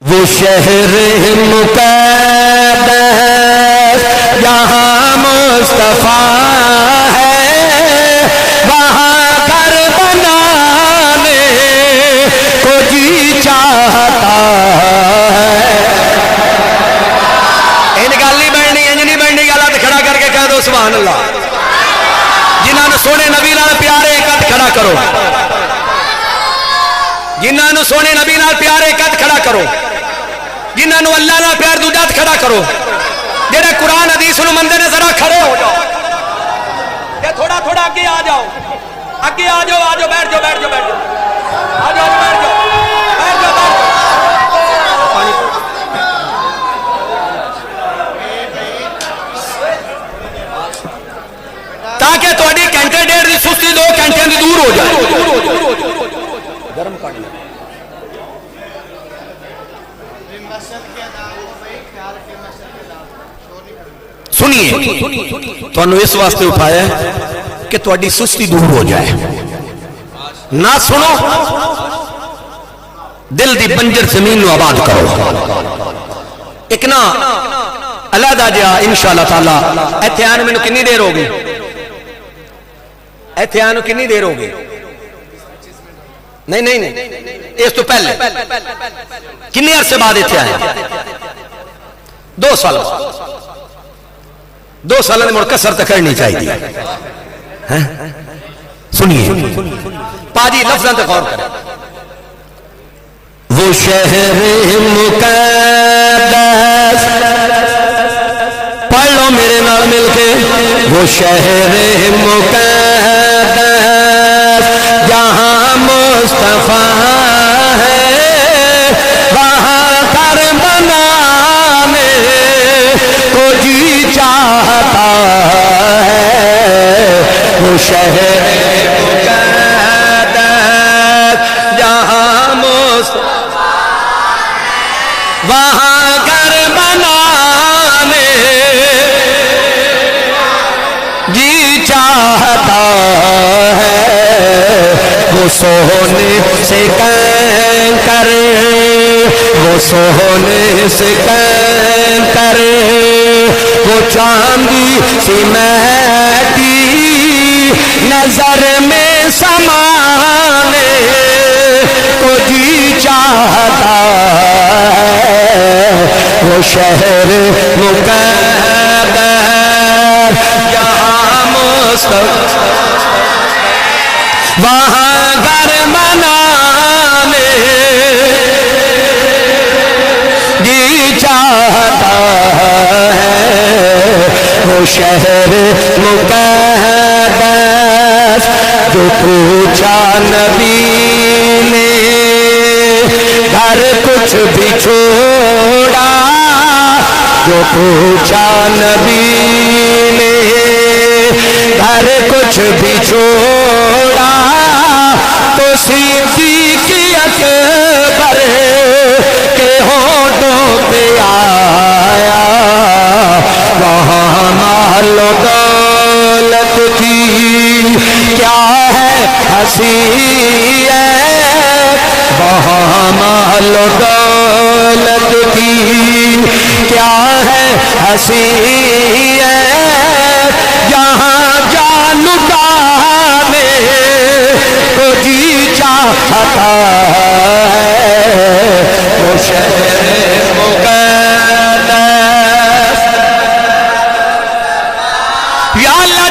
وہ شہر مقدس جہاں مصطفیٰ ہے وہاں گھر بنانے کو جی چاہتا ہے۔ ان گل نہیں بڑھنی انج نہیں بڑھنی گل ہاتھ کھڑا کر کے کہہ دو سبحان اللہ۔ جنہاں نے سونے نبی نال پیارے قد کھڑا کرو، جنہاں نے سونے نبی نال پیارے قد کھڑا کرو، جنہاں نے اللہ نال پیار دوجا کھڑا کرو، جڑے قرآن حدیث نو مندے نے ذرا کھڑے ہو جاؤ، یہ تھوڑا تھوڑا آگے آ جاؤ، آگے آ جاؤ، آ جاؤ، بیٹھ جاؤ، بیٹھ جاؤ، بیٹھ جاؤ، آ جاؤ، بیٹھ جاؤ، بیٹھ جاؤ، تاکہ تھوڑی گھنٹے ڈیڑھ دی سستی 2 گھنٹے دی دور ہو جائے۔ گرم کر لیں سنیے، تو انہوں اس واسطے اٹھایا ہے کہ تھوڑی سستی دور ہو جائے۔ نہ سنو، دل دی بنجر زمین نو آباد کرو۔ ایک نا علیحدہ جہا انشاءاللہ تعالی ایتھے آنے میں کنی دیر ہوگی؟ ایتھے آنے کنی دیر ہوگی؟ نہیں نہیں نہیں، اس تو پہلے کنی عرصے بعد ایتھے آئے؟ 2 سال 2 سالہ نے مڑ کسر تک کرنی چاہیے۔ سنیے پاجی لفظاں تک غور کریں۔ وہ شہر مقدس، پڑھ لو میرے نال مل کے، وہ شہر مقدس جہاں مصطفیٰ ہے وہاں گھر بنانے کو جی چاہتا ہے۔ وہ شہر مقدس جہاں مصطفیٰ وہاں گھر بنانے جی چاہتا ہے۔ وہ سونے سے کنکر، وہ سونے سے کنکر، وہ چاندی سی مہتی نظر میں سمانے کو جی چاہتا ہے۔ وہ شہر مقدس جہاں مصطفیٰ وہاں گھر بنانے جی چاہتا ہے۔ وہ شہر مقدس جو پوچھا نبی نے گھر کچھ بھی چھوڑا، جو پوچھا نبی نے گھر کچھ بھی چھوڑا، تو صدیق اکبر کے ہونٹوں پہ آیا۔ وہاں مال و دولت کی کیا ہے حیثیت، وہاں مال و دولت کی کیا ہے حیثیت، جہاں جان لٹانے کو جی چاہتا ہے۔ وہ شہر مقدس یا اللہ